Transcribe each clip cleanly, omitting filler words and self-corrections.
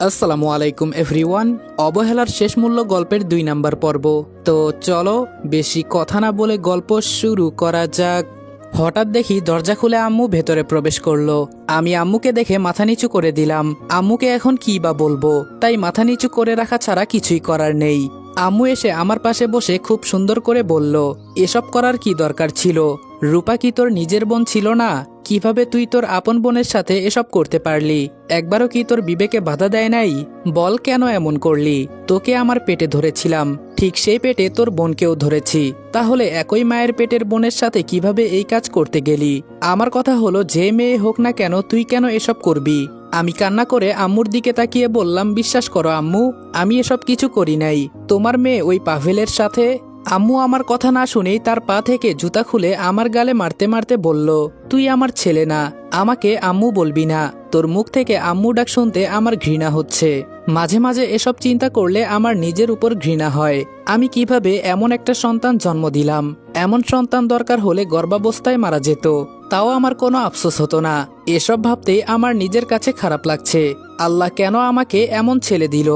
আসসালামু আলাইকুম এভরিওয়ান। অবহেলার শেষ মূল্য গল্পের ২ নাম্বার পর্ব। তো চলো বেশি কথা না বলে গল্প শুরু করা যাক। হঠাৎ দেখি দরজা খুলে আম্মু ভেতরে প্রবেশ করলো। আমি আম্মুকে দেখে মাথা নিচু করে দিলাম। আম্মুকে এখন কি বা বলবো, তাই মাথা নিচু করে রাখা ছাড়া কিছুই করার নেই। আম্মু এসে আমার পাশে বসে খুব সুন্দর করে বলল, এসব করার কি দরকার ছিল? রূপা কি তোর নিজের বোন ছিল না? কিভাবে তুই তোর আপন বোনের সাথে এসব করতে পারলি? একবারও কি তোর বিবেকে বাধা দেয় নাই? বল কেন এমন করলি? তোকে আমার পেটে ধরেছিলাম, ঠিক সেই পেটে তোর বোনকেও ধরেছি। তাহলে একই মায়ের পেটের বোনের সাথে কিভাবে এই কাজ করতে গেলি? আমার কথা হলো, যে মেয়ে হোক না কেন তুই কেন এসব করবি? আমি কান্না করে আম্মুর দিকে তাকিয়ে বললাম, বিশ্বাস করো আম্মু, আমি এসব কিছু করি নাই। তোমার মেয়ে ওই পাভেলের সাথে। আম্মু আমার কথা না শুনেই তার পা থেকে জুতা খুলে আমার গালে মারতে মারতে বলল, তুই আমার ছেলে না, আমাকে আম্মু বলবি না। তোর মুখ থেকে আম্মু ডাক শুনতে আমার ঘৃণা হচ্ছে। মাঝে মাঝে এসব চিন্তা করলে আমার নিজের উপর ঘৃণা হয়। আমি কিভাবে এমন একটা সন্তান জন্ম দিলাম? এমন সন্তান দরকার হলে গর্ভাবস্থায় মারা যেত, তাও আমার কোনো আফসোস হতো না। এসব ভাবতেই আমার নিজের কাছে খারাপ লাগছে। আল্লাহ কেন আমাকে এমন ছেলে দিল?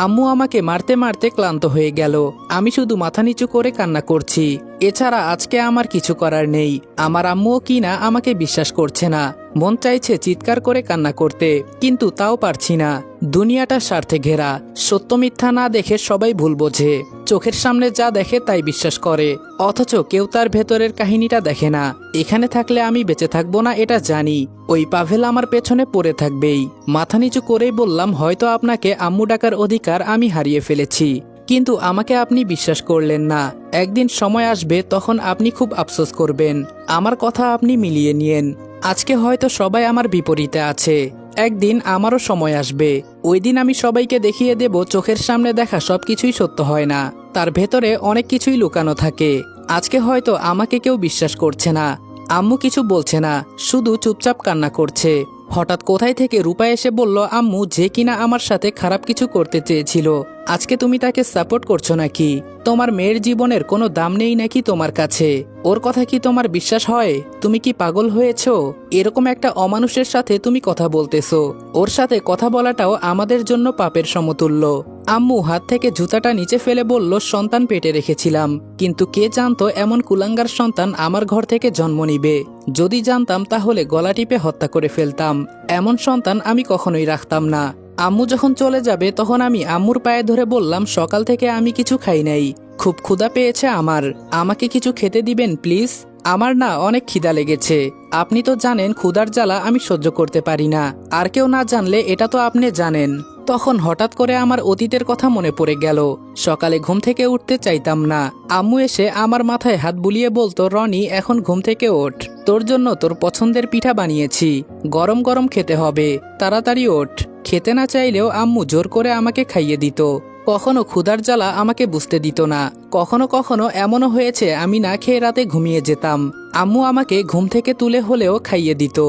আম্মু আমাকে মারতে মারতে ক্লান্ত হয়ে গেল। আমি শুধু মাথা নিচু করে কান্না করছি। এছাড়া আজকে আমার কিছু করার নেই। আমার আম্মুও কিনা আমাকে বিশ্বাস করছে না। মন চাইছে চিৎকার করে কান্না করতে, কিন্তু তাও পারছি না। দুনিয়াটা স্বার্থে ঘেরা। সত্য মিথ্যা না দেখে সবাই ভুল বোঝে। চোখের সামনে যা দেখে তাই বিশ্বাস করে, অথচ কেউ তার ভেতরের কাহিনীটা দেখে না। এখানে থাকলে আমি বেঁচে থাকবো না এটা জানি, ওই পাভেল আমার পেছনে পড়ে থাকবেই। মাথা নিচু করেই বললাম, হয়তো আপনাকে আম্মু ডাকার অধিকার আমি হারিয়ে ফেলেছি, কিন্তু আমাকে আপনি বিশ্বাস করলেন না। একদিন সময় আসবে, তখন আপনি খুব আফসোস করবেন। আমার কথা আপনি মিলিয়ে নিয়েন। আজকে হয়তো সবাই আমার বিপরীতে আছে, একদিন আমারও সময় আসবে। ওই দিন আমি সবাইকে দেখিয়ে দেব, চোখের সামনে দেখা সবকিছুই সত্য হয় না, তার ভেতরে অনেক কিছুই লুকানো থাকে। আজকে হয়তো আমাকে কেউ বিশ্বাস করছে না। আম্মু কিছু বলছে না, শুধু চুপচাপ কান্না করছে। হঠাৎ কোথায় থেকে রূপা এসে বলল, আম্মু যে কিনা আমার সাথে খারাপ কিছু করতে চেয়েছিল, আজকে তুমি তাকে সাপোর্ট করছো নাকি? তোমার মেয়ের জীবনের কোনো দাম নেই নাকি তোমার কাছে? ওর কথা কি তোমার বিশ্বাস হয়? তুমি কি পাগল হয়েছো? এরকম একটা অমানুষের সাথে তুমি কথা বলতেছো। ওর সাথে কথা বলাটাও আমাদের জন্য পাপের সমতুল্য। আম্মু হাত থেকে জুতাটা নিচে ফেলে বলল, সন্তান পেটে রেখেছিলাম, কিন্তু কে জানতো এমন কুলাঙ্গার সন্তান আমার ঘর থেকে জন্ম নিবে। যদি জানতাম তাহলে গলা টিপে হত্যা করে ফেলতাম। এমন সন্তান আমি কখনোই রাখতাম না। আম্মু যখন চলে যাবে তখন আমি আম্মুর পায়ে ধরে বললাম, সকাল থেকে আমি কিছু খাই নাই, খুব ক্ষুধা পেয়েছে আমার, আমাকে কিছু খেতে দিবেন প্লিজ। আমার না অনেক খিদা লেগেছে। আপনি তো জানেন ক্ষুধার জ্বালা আমি সহ্য করতে পারি না, আর কেউ না জানলে এটা তো আপনি জানেন। তখন হঠাৎ করে আমার অতীতের কথা মনে পড়ে গেল। সকালে ঘুম থেকে উঠতে চাইতাম না, আম্মু এসে আমার মাথায় হাত বুলিয়ে বলতো, রনি এখন ঘুম থেকে ওঠ, তোর জন্য তোর পছন্দের পিঠা বানিয়েছি, গরম গরম খেতে হবে, তাড়াতাড়ি ওঠ। খেতে না চাইলেও আম্মু জোর করে আমাকে খাইয়ে দিত। কখনো ক্ষুধার জ্বালা আমাকে বুঝতে দিত না। কখনো কখনো এমনও হয়েছে আমি না খেয়ে রাতে ঘুমিয়ে যেতাম। আম্মু আমাকে ঘুম থেকে তুলে হলেও খাইয়ে দিত।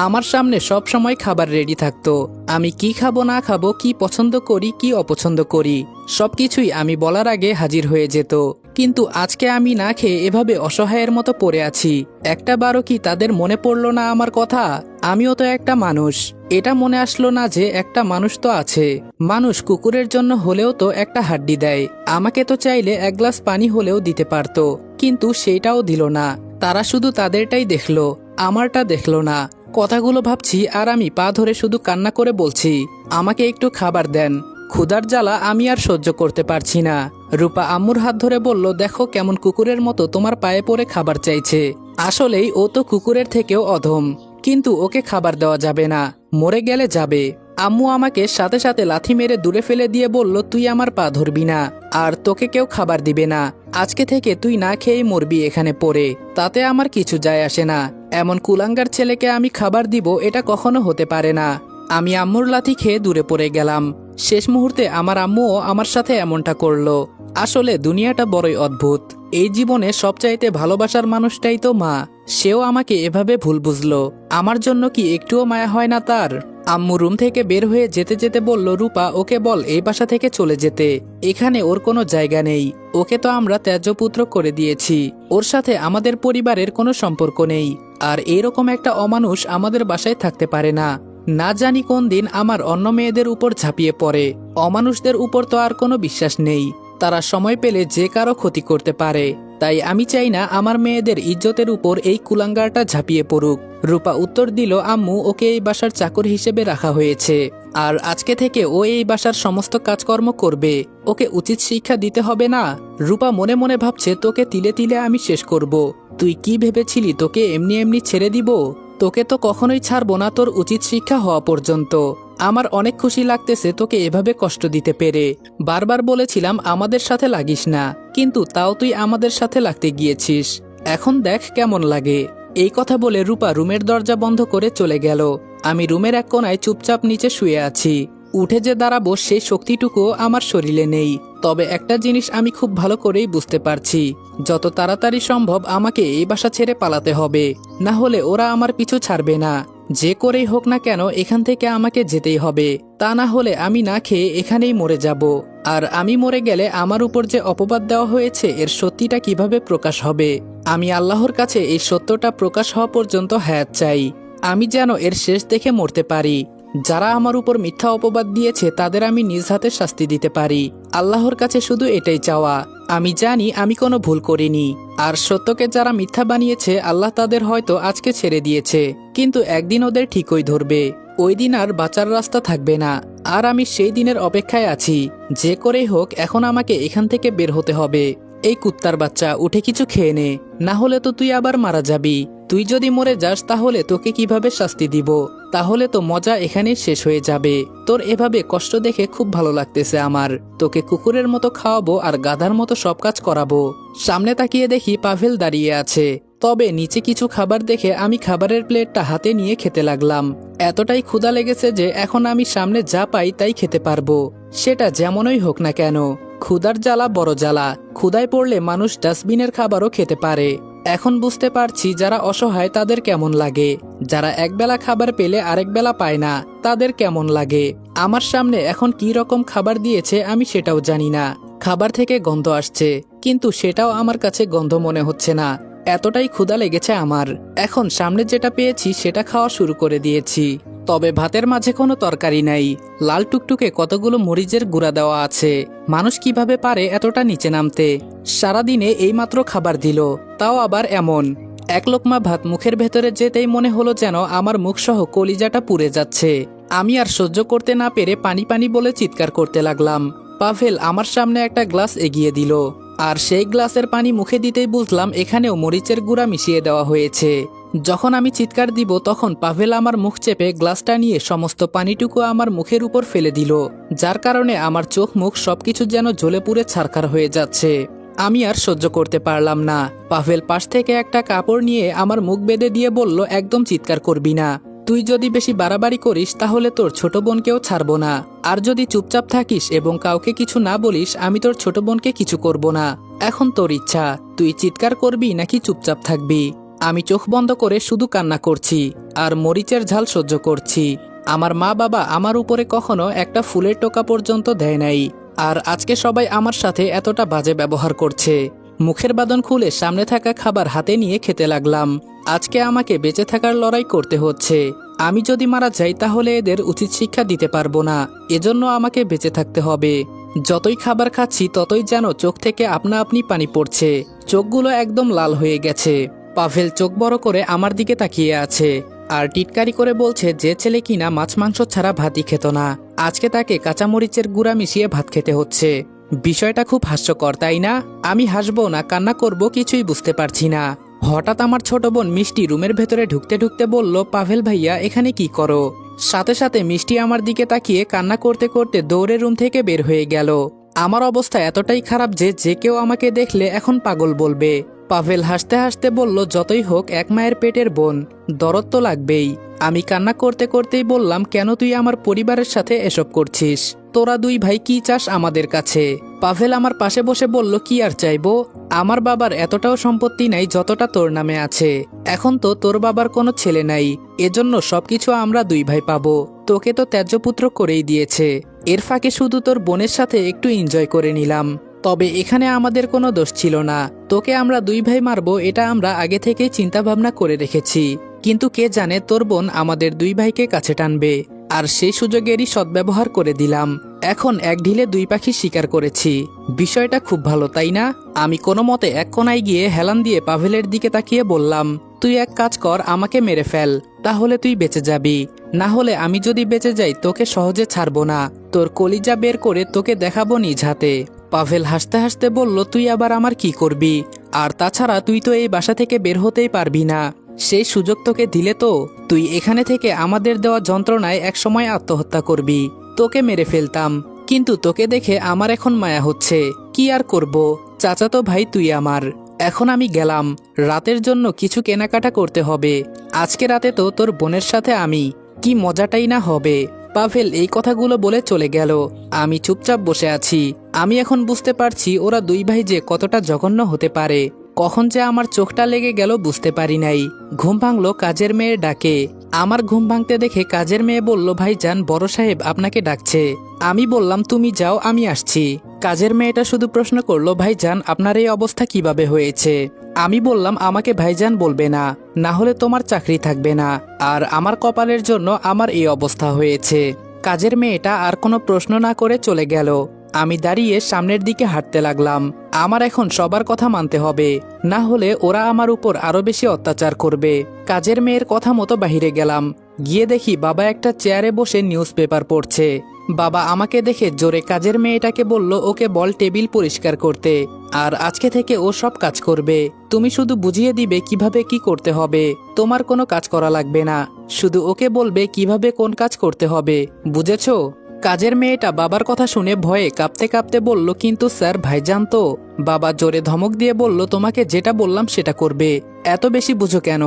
আমার সামনে সব সময় খাবার রেডি থাকতো। আমি কি খাবো না খাবো, কি পছন্দ করি কি অপছন্দ করি, সবকিছুই আমি বলার আগে হাজির হয়ে যেত। কিন্তু আজকে আমি না খেয়ে এভাবে অসহায়ের মতো পড়ে আছি। একটা বারও কি তাদের মনে পড়লো না আমার কথা? আমিও তো একটা মানুষ। এটা মনে আসলো না যে একটা মানুষ তো আছে। মানুষ কুকুরের জন্য হলেও তো একটা হাড্ডি দেয়। আমাকে তো চাইলে এক গ্লাস পানি হলেও দিতে পারতো, কিন্তু সেইটাও দিল না। তারা শুধু তাদেরটাই দেখলো, আমারটা দেখলো না। কথাগুলো ভাবছি আর আমি পা ধরে শুধু কান্না করে বলছি, আমাকে একটু খাবার দেন, ক্ষুধার জ্বালা আমি আর সহ্য করতে পারছি না। রূপা আম্মুর হাত ধরে বলল, দেখো কেমন কুকুরের মতো তোমার পায়ে পড়ে খাবার চাইছে। আসলেই ও তো কুকুরের থেকেও অধম, কিন্তু ওকে খাবার দেওয়া যাবে না, মরে গেলে যাবে। আম্মু আমাকে সাথে সাথে লাথি মেরে দূরে ফেলে দিয়ে বলল, তুই আমার পা ধরবি না, আর তোকে কেউ খাবার দিবে না। আজকে থেকে তুই না খেয়েই মরবি এখানে পড়ে, তাতে আমার কিছু যায় আসে না। এমন কুলাঙ্গার ছেলেকে আমি খাবার দিব এটা কখনো হতে পারে না। আমি আম্মুর লাথি খেয়ে দূরে পড়ে গেলাম। শেষ মুহূর্তে আমার আম্মুও আমার সাথে এমনটা করলো। আসলে দুনিয়াটা বড়ই অদ্ভুত। এই জীবনে সবচাইতে ভালোবাসার মানুষটাই তো মা। সেও আমাকে এভাবে ভুল বুঝলো। আমার জন্য কি একটুও মায়া হয় না তার? আম্মু রুম থেকে বের হয়ে যেতে যেতে বলল, রূপা ওকে বল এই বাসা থেকে চলে যেতে, এখানে ওর কোনো জায়গা নেই। ওকে তো আমরা ত্যায্যপুত্র করে দিয়েছি, ওর সাথে আমাদের পরিবারের কোনো সম্পর্ক নেই। আর এরকম একটা অমানুষ আমাদের বাসায় থাকতে পারে না। না জানি কোন দিন আমার অন্য মেয়েদের উপর ঝাঁপিয়ে পড়ে। অমানুষদের উপর তো আর কোনো বিশ্বাস নেই, তারা সময় পেলে যে কারো ক্ষতি করতে পারে। তাই আমি চাই না আমার মেয়েদের ইজ্জতের উপর এই কুলাঙ্গারটা ঝাঁপিয়ে পড়ুক। রূপা উত্তর দিল, আম্মু, ওকে এই বাসার চাকর হিসেবে রাখা হয়েছে, আর আজকে থেকে ও এই বাসার সমস্ত কাজকর্ম করবে। ওকে উচিত শিক্ষা দিতে হবে না? রূপা মনে মনে ভাবছে, তোকে তিলে তিলে আমি শেষ করব। তুই কি ভেবেছিলি তোকে এমনি এমনি ছেড়ে দিব? তোকে তো কখনোই ছাড়বো না তোর উচিত শিক্ষা হওয়া পর্যন্ত। আমার অনেক খুশি লাগতেছে তোকে এভাবে কষ্ট দিতে পেরে। বারবার বলেছিলাম আমাদের সাথে লাগিস না, কিন্তু তাও তুই আমাদের সাথে লাগতে গিয়েছিস। এখন দেখ কেমন লাগে। এই কথা বলে রূপা রুমের দরজা বন্ধ করে চলে গেল। আমি রুমের এক কোনায় চুপচাপ নিচে শুয়ে আছি। উঠে যে দাঁড়াবো সেই শক্তিটুকু আমার শরীরে নেই। তবে একটা জিনিস আমি খুব ভালো করেই বুঝতে পারছি, যত তাড়াতাড়ি সম্ভব আমাকে এই বাসা ছেড়ে পালাতে হবে, না হলে ওরা আমার পিছু ছাড়বে না। যে করেই হোক না কেন এখান থেকে আমাকে যেতেই হবে, তা না হলে আমি না খেয়ে এখানেই মরে যাব। আর আমি মরে গেলে আমার উপর যে অপবাদ দেওয়া হয়েছে এর সত্যিটা কিভাবে প্রকাশ হবে? আমি আল্লাহর কাছে এই সত্যটা প্রকাশ হওয়া পর্যন্ত হায়াত চাই। আমি যেন এর শেষ দেখে মরতে পারি। যারা আমার উপর মিথ্যা অপবাদ দিয়েছে তাদের আমি নিজ হাতে শাস্তি দিতে পারি। আল্লাহর কাছে শুধু এটাই চাওয়া। আমি জানি আমি কোনো ভুল করিনি। আর সত্যকে যারা মিথ্যা বানিয়েছে আল্লাহ তাদের হয়তো আজকে ছেড়ে দিয়েছে, কিন্তু একদিন ওদের ঠিকই ধরবে। ওই দিন আর বাঁচার রাস্তা থাকবে না। আর আমি সেই দিনের অপেক্ষায় আছি। যে করেই হোক এখন আমাকে এখান থেকে বের হতে হবে। এই কুত্তার বাচ্চা, উঠে কিছু খেয়ে নে, না হলে তো তুই আবার মারা যাবি। তুই যদি মরে যাস তাহলে তোকে কিভাবে শাস্তি দিব? তাহলে তো মজা এখানেই শেষ হয়ে যাবে। তোর এভাবে কষ্ট দেখে খুব ভালো লাগতেছে আমার। তোকে কুকুরের মতো খাওয়াবো আর গাধার মতো সব কাজ করাবো। সামনে তাকিয়ে দেখি পাভেল দাঁড়িয়ে আছে। তবে নিচে কিছু খাবার দেখে আমি খাবারের প্লেটটা হাতে নিয়ে খেতে লাগলাম। এতটাই ক্ষুধা লেগেছে যে এখন আমি সামনে যা পাই তাই খেতে পারবো, সেটা যেমনই হোক না কেন। ক্ষুধার জ্বালা বড় জ্বালা। ক্ষুধায় পড়লে মানুষ ডাস্টবিনের খাবারও খেতে পারে। এখন বুঝতে পারছি যারা অসহায় তাদের কেমন লাগে। যারা একবেলা খাবার পেলে আরেক বেলা পায় না তাদের কেমন লাগে। আমার সামনে এখন কি রকম খাবার দিয়েছে আমি সেটাও জানি না। খাবার থেকে গন্ধ আসছে, কিন্তু সেটাও আমার কাছে গন্ধ মনে হচ্ছে না। এতটাই ক্ষুধা লেগেছে আমার। এখন সামনে যেটা পেয়েছি সেটা খাওয়া শুরু করে দিয়েছি। তবে ভাতের মাঝে কোনো তরকারি নাই। লাল টুকটুকে কতগুলো মরিচের গুঁড়া দেওয়া আছে। মানুষ কিভাবে পারে এতটা নিচে নামতে? সারাদিনে এইমাত্র খাবার দিল, তাও আবার এমন। এক লোকমা ভাত মুখের ভেতরে যেতেই মনে হলো যেন আমার মুখসহ কলিজাটা পুড়ে যাচ্ছে। আমি আর সহ্য করতে না পেরে পানি পানি বলে চিৎকার করতে লাগলাম। পাভেল আমার সামনে একটা গ্লাস এগিয়ে দিল, আর সেই গ্লাসের পানি মুখে দিতেই বুঝলাম এখানেও মরিচের গুঁড়া মিশিয়ে দেওয়া হয়েছে। যখন আমি চিৎকার দিব তখন পাভেল আমার মুখ চেপে গ্লাসটা নিয়ে সমস্ত পানিটুকু আমার মুখের উপর ফেলে দিল, যার কারণে আমার চোখ মুখ সবকিছু যেন জ্বলে পুড়ে ছারখার হয়ে যাচ্ছে। আমি আর সহ্য করতে পারলাম না। পাভেল পাশ থেকে একটা কাপড় নিয়ে আমার মুখ বেঁধে দিয়ে বলল, একদম চিৎকার করবি না। তুই যদি বেশি বাড়াবাড়ি করিস তাহলে তোর ছোট বোনকেও ছাড়বো না। আর যদি চুপচাপ থাকিস এবং কাউকে কিছু না বলিস আমি তোর ছোট বোনকে কিছু করব না। এখন তোর ইচ্ছা, তুই চিৎকার করবি নাকি চুপচাপ থাকবি। আমি চোখ বন্ধ করে শুধু কান্না করছি আর মরিচের ঝাল সহ্য করছি। আমার মা বাবা আমার উপরে কখনো একটা ফুলের টোকা পর্যন্ত দেয় নাই, আর আজকে সবাই আমার সাথে এতটা বাজে ব্যবহার করছে। মুখের বাঁধন খুলে সামনে থাকা খাবার হাতে নিয়ে খেতে লাগলাম। আজকে আমাকে বেঁচে থাকার লড়াই করতে হচ্ছে। আমি যদি মারা যাই তাহলে এদের উচিত শিক্ষা দিতে পারবো না, এজন্য আমাকে বেঁচে থাকতে হবে। যতই খাবার খাচ্ছি ততই যেন চোখ থেকে আপনা আপনি পানি পড়ছে। চোখগুলো একদম লাল হয়ে গেছে। পাভেল চোখ বড় করে আমার দিকে তাকিয়ে আছে আর টিটকারি করে বলছে যে ছেলে কিনা মাছ মাংস ছাড়া ভাতই খেত না, আজকে তাকে কাঁচামরিচের গুঁড়া মিশিয়ে ভাত খেতে হচ্ছে। বিষয়টা খুব হাস্যকর, তাই না? আমি হাসবো না কান্না করব কিছুই বুঝতে পারছি না। হঠাৎ আমার ছোট বোন মিষ্টি রুমের ভেতরে ঢুকতে ঢুকতে বলল, পাভেল ভাইয়া এখানে কি করো? সাথে সাথে মিষ্টি আমার দিকে তাকিয়ে কান্না করতে করতে দৌড়ে রুম থেকে বের হয়ে গেল। আমার অবস্থা এতটাই খারাপ যে যে কেউ আমাকে দেখলে এখন পাগল বলবে। পাভেল হাসতে হাসতে বলল, যতই হোক এক মায়ের পেটের বোন, দরদ তো লাগবেই। আমি কান্না করতে করতেই বললাম, কেন তুই আমার পরিবারের সাথে এসব করছিস? তোরা দুই ভাই কি চাস আমাদের কাছে? পাভেল আমার পাশে বসে বলল, কি আর চাইবো? আমার বাবার এতটাও সম্পত্তি নাই যতটা তোর নামে আছে। এখন তো তোর বাবার কোনো ছেলে নাই, এজন্য সবকিছু আমরা দুই ভাই পাবো। তোকে তো ত্যায্যপুত্র করেই দিয়েছে, এর ফাঁকে শুধু তোর বোনের সাথে একটু এনজয় করে নিলাম। তবে এখানে আমাদের কোনো দোষ ছিল না। তোকে আমরা দুই ভাই মারবো এটা আমরা আগে থেকেই চিন্তা ভাবনা করে রেখেছি। কিন্তু কে জানে তোর বোন আমাদের দুই ভাইকে কাছে টানবে। আর সেই সুযোগেরই সদ্ব্যবহার করে দিলাম। এখন এক ঢিলে দুই পাখি শিকার করেছি। বিষয়টা খুব ভালো, তাই না? আমি কোনো মতে এক কোনায় গিয়ে হেলান দিয়ে পাভেলের দিকে তাকিয়ে বললাম, তুই এক কাজ কর, আমাকে মেরে ফেল, তাহলে তুই বেঁচে যাবি। না হলে আমি যদি বেঁচে যাই তোকে সহজে ছাড়বো না, তোর কলিজা বের করে তোকে দেখাবো নিজ হাতে। পাভেল হাসতে হাসতে বলল, তুই আবার আমার কি করবি? আর তাছাড়া তুই তো এই বাসা থেকে বের হতেই পারবি না। সেই সুযোগ তোকে দিলে তো তুই এখানে থেকে আমাদের দেওয়া যন্ত্রণায় একসময় আত্মহত্যা করবি। তোকে মেরে ফেলতাম, কিন্তু তোকে দেখে আমার এখন মায়া হচ্ছে। কি আর করব, চাচাতো ভাই তুই আমার। এখন আমি গেলাম, রাতের জন্য কিছু কেনাকাটা করতে হবে। আজকে রাতে তো তোর বোনের সাথে আমি, কি মজাটাই না হবে। পাভেল এই কথাগুলো বলে চলে গেল। আমি চুপচাপ বসে আছি। আমি এখন বুঝতে পারছি ওরা দুই ভাই যে কতটা জঘন্য হতে পারে। কখন যে আমার চোখটা লেগে গেল বুঝতে পারি নাই। ঘুম ভাঙলো কাজের মেয়ের ডাকে। আমার ঘুম ভাঙতে দেখে কাজের মেয়ে বলল, ভাইজান বড় সাহেব আপনাকে ডাকছে। আমি বললাম, তুমি যাও, আমি আসছি। কাজের মেয়েটা শুধু প্রশ্ন করলো, ভাইজান আপনার এই অবস্থা কিভাবে হয়েছে? আমি বললাম, আমাকে ভাইজান বলবে না, না হলে তোমার চাকরি থাকবে না। আর আমার কপালের জন্য আমার এই অবস্থা হয়েছে। কাজের মেয়েটা আর কোনো প্রশ্ন না করে চলে গেল। আমি দাঁড়িয়ে সামনের দিকে হাঁটতে লাগলাম। আমার এখন সবার কথা মানতে হবে, না হলে ওরা আমার উপর আরো বেশি অত্যাচার করবে। কাজের মেয়ের কথা মতো বাহিরে গেলাম। গিয়ে দেখি বাবা একটা চেয়ারে বসে নিউজ পেপার পড়ছে। বাবা আমাকে দেখে জোরে কাজের মেয়েটাকে বলল, ওকে বল টেবিল পরিষ্কার করতে, আর আজকে থেকে ও সব কাজ করবে। তুমি শুধু বুঝিয়ে দিবে কিভাবে কি করতে হবে, তোমার কোনো কাজ করা লাগবে না। শুধু ওকে বলবে কিভাবে কোন কাজ করতে হবে, বুঝেছো? কাজের মেয়েটা বাবার কথা শুনে ভয়ে কাঁপতে কাঁপতে বলল, কিন্তু স্যার ভাইজান তো। বাবা জোরে ধমক দিয়ে বলল, তোমাকে যেটা বললাম সেটা করবে, এত বেশি বুঝো কেন?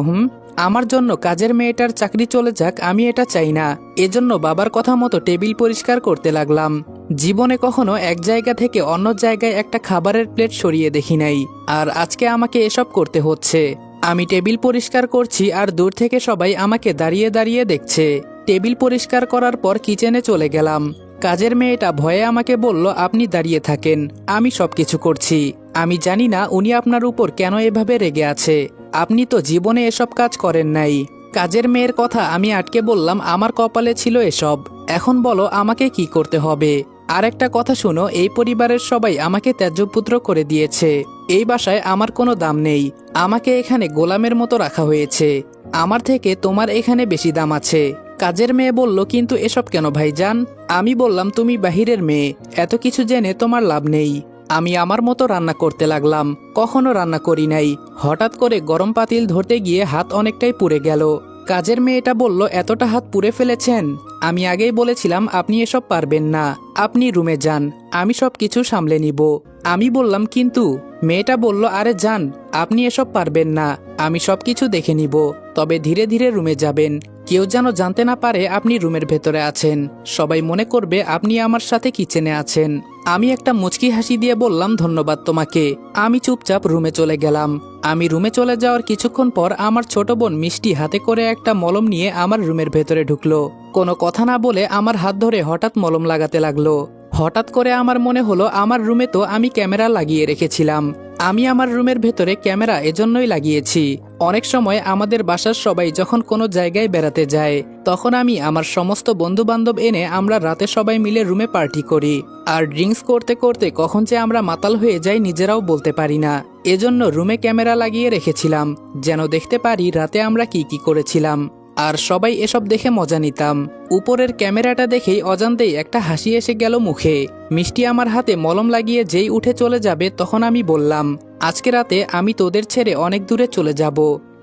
আমার জন্য কাজের মেয়েটার চাকরি চলে যাক, আমি এটা চাই না। এজন্য বাবার কথা মতো টেবিল পরিষ্কার করতে লাগলাম। জীবনে কখনো এক জায়গা থেকে অন্য জায়গায় একটা খাবারের প্লেট সরিয়ে দেখি নাই, আর আজকে আমাকে এসব করতে হচ্ছে। আমি টেবিল পরিষ্কার করছি আর দূর থেকে সবাই আমাকে দাঁড়িয়ে দাঁড়িয়ে দেখছে। টেবিল পরিষ্কার করার পর কিচেনে চলে গেলাম। কাজের মেয়েটা ভয়ে আমাকে বলল, আপনি দাঁড়িয়ে থাকেন, আমি সবকিছু করছি। আমি জানি না উনি আপনার উপর কেন এভাবে রেগে আছে, আপনি তো জীবনে এসব কাজ করেন নাই। কাজের মেয়ের কথা আমি আটকে বললাম, আমার কপালে ছিল এসব, এখন বলো আমাকে কি করতে হবে। আর একটা কথা শুনো, এই পরিবারের সবাই আমাকে ত্যায্যপুত্র করে দিয়েছে। এই বাসায় আমার কোনো দাম নেই, আমাকে এখানে গোলামের মতো রাখা হয়েছে। আমার থেকে তোমার এখানে বেশি দাম আছে। কাজের মেয়ে বলল, কিন্তু এসব কেন ভাইজান? আমি বললাম, তুমি বাহিরের মেয়ে, এত কিছু জেনে তোমার লাভ নেই। আমি আমার মতো রান্না করতে লাগলাম। কখনো রান্না করি নাই। হঠাৎ করে গরম পাতিল ধরতে গিয়ে হাত অনেকটাই পুড়ে গেল। কাজের মেয়েটা বলল, এতটা হাত পুড়ে ফেলেছেন? আমি আগেই বলেছিলাম আপনি এসব পারবেন না, আপনি রুমে যান, আমি সব কিছু সামলে নিব। আমি বললাম, কিন্তু। মেয়েটা বলল, আরে যান, আপনি এসব পারবেন না, আমি সব কিছু দেখে নিব। তবে ধীরে ধীরে রুমে যাবেন, কেউ যেন জানতে না পারে আপনি রুমের ভেতরে আছেন। সবাই মনে করবে আপনি আমার সাথে কিচেনে আছেন। আমি একটা মুচকি হাসি দিয়ে বললাম, ধন্যবাদ তোমাকে। আমি চুপচাপ রুমে চলে গেলাম। আমি রুমে চলে যাওয়ার কিছুক্ষণ পর আমার ছোট বোন মিষ্টি হাতে করে একটা মলম নিয়ে আমার রুমের ভেতরে ঢুকলো। কোনো কথা না বলে আমার হাত ধরে হঠাৎ মলম লাগাতে লাগলো। হঠাৎ করে আমার মনে হলো, আমার রুমে তো আমি ক্যামেরা লাগিয়ে রেখেছিলাম। আমি আমার রুমের ভেতরে ক্যামেরা এজন্যই লাগিয়েছি, অনেক সময় আমাদের বাসার সবাই যখন কোনো জায়গায় বেড়াতে যায়, তখন আমি আমার সমস্ত বন্ধু বান্ধব এনে আমরা রাতে সবাই মিলে রুমে পার্টি করি। আর ড্রিঙ্কস করতে করতে কখন যে আমরা মাতাল হয়ে যাই নিজেরাও বলতে পারি না। এজন্য রুমে ক্যামেরা লাগিয়ে রেখেছিলাম, যেন দেখতে পারি রাতে আমরা কি কি করেছিলাম। আর সবাই এসব দেখে মজা নিতাম। উপরের ক্যামেরাটা দেখেই অজান্তেই একটা হাসি এসে গেল মুখে। মিষ্টি আমার হাতে মলম লাগিয়ে যেই উঠে চলে যাবে, তখন আমি বললাম, আজকে রাতে আমি তোদের ছেড়ে অনেক দূরে চলে যাব।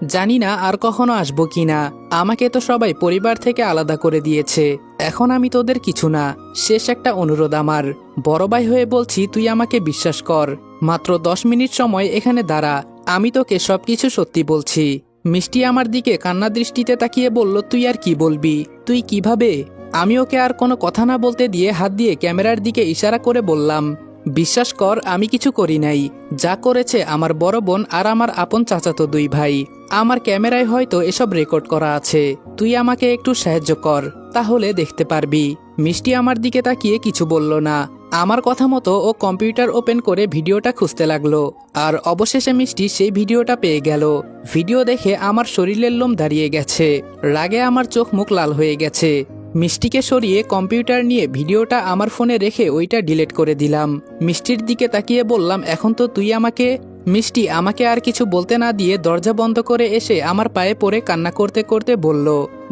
জানি না আর কখনো আসবো কিনা। আমাকে তো সবাই পরিবার থেকে আলাদা করে দিয়েছে, এখন আমি তোদের কিছু না। শেষ একটা অনুরোধ আমার, বড় ভাই হয়ে বলছি, তুই আমাকে বিশ্বাস কর। মাত্র 10 মিনিট সময় এখানে দাঁড়া, আমি তোকে সবকিছু সত্যি বলছি। মিষ্টি আমার দিকে কান্না দৃষ্টিতে তাকিয়ে বলল, তুই আর কি বলবি? তুই কিভাবে? আমি ওকে আর কোনো কথা না বলতে দিয়ে হাত দিয়ে ক্যামেরার দিকে ইশারা করে বললাম, বিশ্বাস কর আমি কিছু করি নাই। যা করেছে আমার বড় বোন আর আমার আপন চাচাতো দুই ভাই। আমার ক্যামেরায় হয়তো এসব রেকর্ড করা আছে, তুই আমাকে একটু সাহায্য কর, তাহলে দেখতে পারবি। মিষ্টি আমার দিকে তাকিয়ে কিছু বলল না। আমার কথা মতো ও কম্পিউটার ওপেন করে ভিডিওটা খুঁজতে লাগলো আর অবশেষে মিষ্টি সেই ভিডিওটা পেয়ে গেল। ভিডিও দেখে আমার শরীরের লোম দাঁড়িয়ে গেছে, রাগে আমার চোখ মুখ লাল হয়ে গেছে। মিষ্টিকে সরিয়ে কম্পিউটার নিয়ে ভিডিওটা আমার ফোনে রেখে ওইটা ডিলিট করে দিলাম। মিষ্টির দিকে তাকিয়ে বললাম, এখন তো তুই আমাকে। মিষ্টি আমাকে আর কিছু বলতে না দিয়ে দরজা বন্ধ করে এসে আমার পায়ে পড়ে কান্না করতে করতে বলল,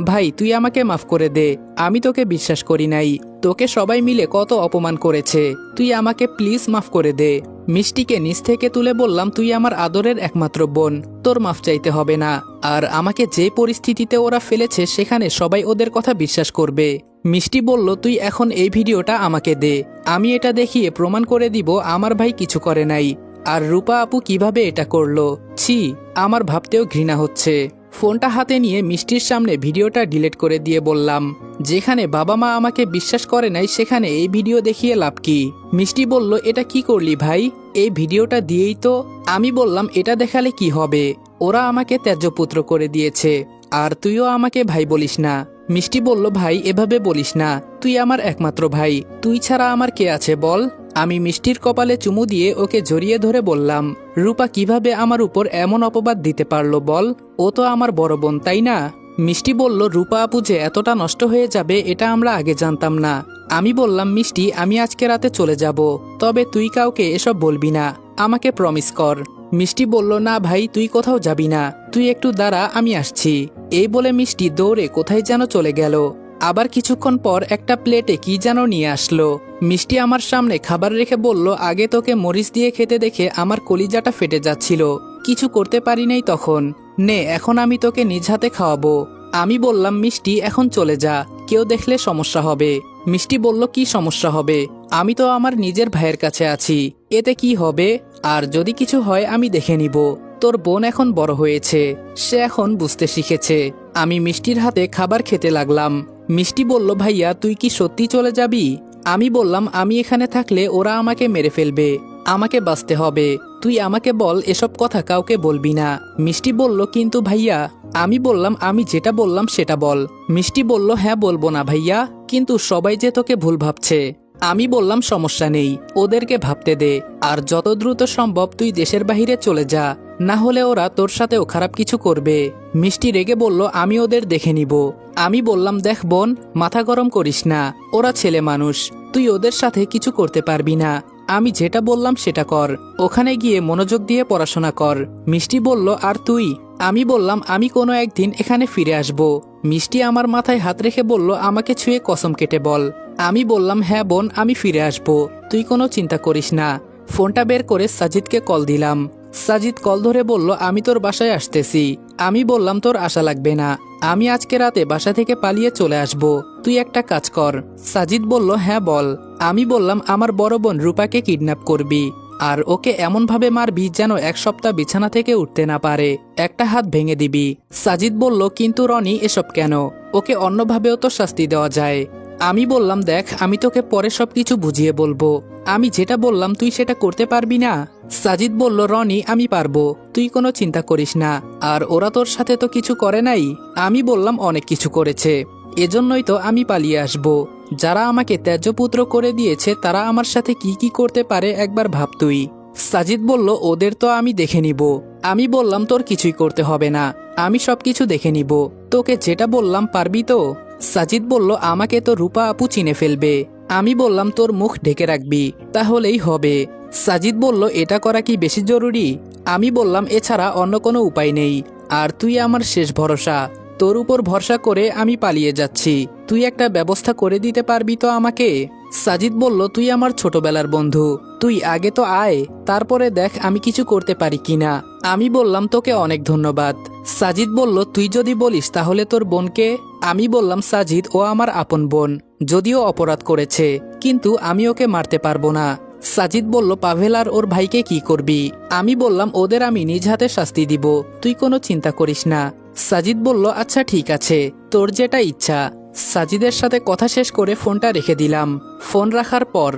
ভাই তুই আমাকে মাফ করে দে, আমি তোকে বিশ্বাস করি নাই, তোকে সবাই মিলে কত অপমান করেছে, তুই আমাকে প্লিজ মাফ করে দে। মিষ্টিকে নিচ থেকে তুলে বললাম, তুই আমার আদরের একমাত্র বোন, তোর মাফ চাইতে হবে না। আর আমাকে যে পরিস্থিতিতে ওরা ফেলেছে সেখানে সবাই ওদের কথা বিশ্বাস করবে। মিষ্টি বলল, তুই এখন এই ভিডিওটা আমাকে দে, আমি এটা দেখিয়ে প্রমাণ করে দিব আমার ভাই কিছু করে নাই। আর রূপা আপু কিভাবে এটা করলো, ছি, আমার ভাবতেও ঘৃণা হচ্ছে। ফোনটা হাতে নিয়ে মিষ্টির সামনে ভিডিওটা ডিলিট করে দিয়ে বললাম, যেখানে বাবা মা আমাকে বিশ্বাস করে নাই সেখানে এই ভিডিও দেখিয়ে লাভ কি? মিষ্টি বলল, এটা কি করলি ভাই, এই ভিডিওটা দিয়েই তো। আমি বললাম, এটা দেখালে কি হবে, ওরা আমাকে ত্যায্যপুত্র করে দিয়েছে, আর তুইও আমাকে ভাই বলিস না। মিষ্টি বলল, ভাই এভাবে বলিস না, তুই আমার একমাত্র ভাই, তুই ছাড়া আমার কে আছে বল। আমি মিষ্টির কপালে চুমু দিয়ে ওকে জড়িয়ে ধরে বললাম, রূপা কিভাবে আমার উপর এমন অপবাদ দিতে পারলো বল, ও তো আমার বড় বোন তাই না? মিষ্টি বলল, রূপা আপু যে এতটা নষ্ট হয়ে যাবে এটা আমরা আগে জানতাম না। আমি বললাম, মিষ্টি আমি আজকে রাতে চলে যাব, তবে তুই কাউকে এসব বলবি না, আমাকে প্রমিস কর। মিষ্টি বলল, না ভাই তুই কোথাও যাবি না, তুই একটু দাঁড়া আমি আসছি। এই বলে মিষ্টি দৌড়ে কোথায় যেন চলে গেল। আবার কিছুক্ষণ পর একটা প্লেটে কি যেন নিয়ে আসলো। মিষ্টি আমার সামনে খাবার রেখে বলল, আগে তোকে মরিচ দিয়ে খেতে দেখে আমার কলিজাটা ফেটে যাচ্ছিল, কিছু করতে পারি নাই তখন, নে এখন আমি তোকে নিজ হাতে খাওয়াবো। আমি বললাম, মিষ্টি এখন চলে যা, কেউ দেখলে সমস্যা হবে। মিষ্টি বলল, কি সমস্যা হবে, আমি তো আমার নিজের ভাইয়ের কাছে আছি, এতে কি হবে, আর যদি কিছু হয় আমি দেখে নিব। তোর বোন এখন বড় হয়েছে, সে এখন বুঝতে শিখেছে। আমি মিষ্টির হাতে খাবার খেতে লাগলাম। মিষ্টি বলল, ভাইয়া তুই কি সত্যি চলে যাবি? আমি বললাম, আমি এখানে থাকলে ওরা আমাকে মেরে ফেলবে, আমাকে বাঁচতে হবে, তুই আমাকে বল এসব কথা কাউকে বলবি না। মিষ্টি বলল, কিন্তু ভাইয়া। আমি বললাম, আমি যেটা বললাম সেটা বল। মিষ্টি বলল, হ্যাঁ বলবো না ভাইয়া, কিন্তু সবাই যে তোকে ভুল ভাবছে। আমি বললাম, সমস্যা নেই, ওদেরকে ভাবতে দে, আর যত দ্রুত সম্ভব তুই দেশের বাহিরে চলে যা, না হলে ওরা তোর সাথেও খারাপ কিছু করবে। মিষ্টি রেগে বলল, আমি ওদের দেখে নিব। আমি বললাম, দেখ বোন, মাথা গরম করিস না, ওরা ছেলে মানুষ, তুই ওদের সাথে কিছু করতে পারবি না, আমি যেটা বললাম সেটা কর, ওখানে গিয়ে মনোযোগ দিয়ে পড়াশোনা কর। মিষ্টি বলল, আর তুই? আমি বললাম, আমি কোনো একদিন এখানে ফিরে আসব। মিষ্টি আমার মাথায় হাত রেখে বলল, আমাকে ছুঁয়ে কসম কেটে বল। আমি বললাম, হ্যাঁ বোন আমি ফিরে আসব, তুই কোনো চিন্তা করিস না। ফোনটা বের করে সাজিদকে কল দিলাম। সাজিদ কল ধরে বলল, আমি তোর বাসায় আসতেছি। আমি বললাম, তোর আশা লাগবে না, আমি আজকে রাতে বাসা থেকে পালিয়ে চলে আসব, তুই একটা কাজ কর। সাজিদ বলল, হ্যাঁ বল। আমি বললাম, আমার বড় বোন রূপাকে কিডন্যাপ করবি, আর ওকে এমনভাবে মারবি যেন এক সপ্তাহ বিছানা থেকে উঠতে না পারে, একটা হাত ভেঙে দিবি। সাজিদ বলল, কিন্তু রনি এসব কেন, ওকে অন্যভাবেও তো শাস্তি দেওয়া যায়। আমি বললাম, দেখ আমি তোকে পরে সবকিছু বুঝিয়ে বলবো, আমি যেটা বললাম তুই সেটা করতে পারবি না? সাজিদ বলল, রনি আমি পারবো, তুই কোনো চিন্তা করিস না, আর ওরা তোর সাথে তো কিছু করে নাই। আমি বললাম, অনেক কিছু করেছে, এজন্যই তো আমি পালিয়ে আসব। যারা আমাকে ত্যায্যপুত্র করে দিয়েছে তারা আমার সাথে কি কি করতে পারে একবার ভাব তুই। সাজিদ বলল, ওদের তো আমি দেখে নিব। আমি বললাম, তোর কিছুই করতে হবে না, আমি সবকিছু দেখে নিব, তোকে যেটা বললাম পারবি তো? সাজিদ বলল, আমাকে তো রূপা আপু চিনে ফেলবে। আমি বললাম, তোর মুখ ঢেকে রাখবি, তাহলেই হবে। সাজিদ বলল, এটা করা কি বেশি জরুরি? আমি বললাম, এছাড়া অন্য কোনো উপায় নেই, আর তুই আমার শেষ ভরসা, তোর উপর ভরসা করে আমি পালিয়ে যাচ্ছি, তুই একটা ব্যবস্থা করে দিতে পারবি তো আমাকে? সাজিদ বলল, তুই আমার ছোটবেলার বন্ধু, তুই আগে তো আয়, তারপরে দেখ আমি কিছু করতে পারি কিনা। আমি বললাম, তোকে অনেক ধন্যবাদ। সাজিদ বলল, তুই যদি বলিস তাহলে তোর বোনকে? আমি বললাম, সাজিদ ও আমার আপন বোন, যদিও অপরাধ করেছে, কিন্তু আমি ওকে মারতে পারবো না। সাজিদ বলল, পাভেল আর ওর ভাইকে কি করবি? আমি বললাম, ওদের আমি নিজ হাতে শাস্তি দিব, তুই কোনো চিন্তা করিস না। সাজিদ বলল, আচ্ছা ঠিক আছে, তোর যেটা ইচ্ছা। সাজিদের সাথে কথা শেষ করে ফোনটা রেখে দিলাম। ফোন রাখার পর